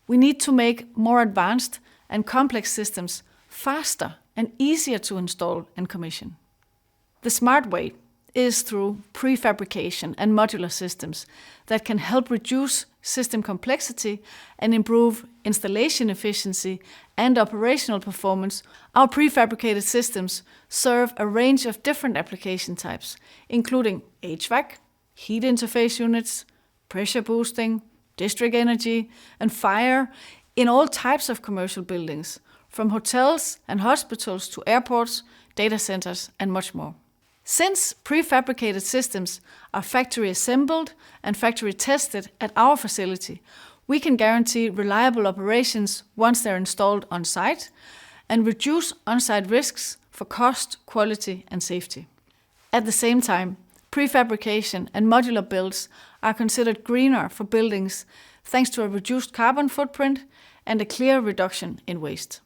We need to make more advanced and complex systems faster and easier to install and commission. The smart way is through prefabrication and modular systems that can help reduce system complexity and improve installation efficiency and operational performance. Our prefabricated systems serve a range of different application types, including HVAC, heat interface units, pressure boosting, district energy, and fire in all types of commercial buildings, from hotels and hospitals to airports, data centers, and much more. Since prefabricated systems are factory assembled and factory tested at our facility, we can guarantee reliable operations once they're installed on site and reduce on-site risks for cost, quality, and safety. At the same time, prefabrication and modular builds are considered greener for buildings thanks to a reduced carbon footprint and a clear reduction in waste.